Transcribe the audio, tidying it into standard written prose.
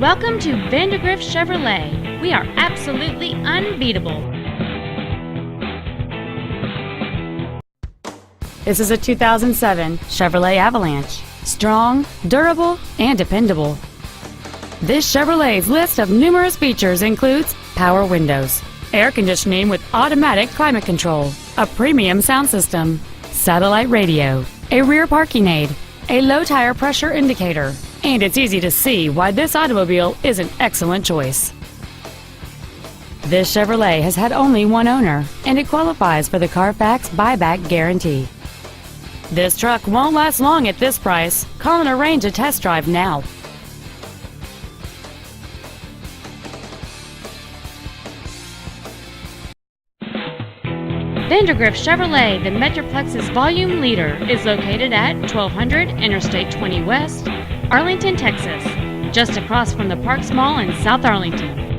Welcome to Vandergriff Chevrolet. We are absolutely unbeatable. This is a 2007 Chevrolet Avalanche. Strong, durable, and dependable. This Chevrolet's list of numerous features includes power windows, air conditioning with automatic climate control, a premium sound system, satellite radio, a rear parking aid, a low tire pressure indicator, and it's easy to see why this automobile is an excellent choice. This Chevrolet has had only one owner, and it qualifies for the Carfax buyback guarantee. This truck won't last long at this price. Call and arrange a test drive now. Vandergriff Chevrolet, the Metroplex's volume leader, is located at 1200 Interstate 20 West, Arlington, Texas, just across from the Parks Mall in South Arlington.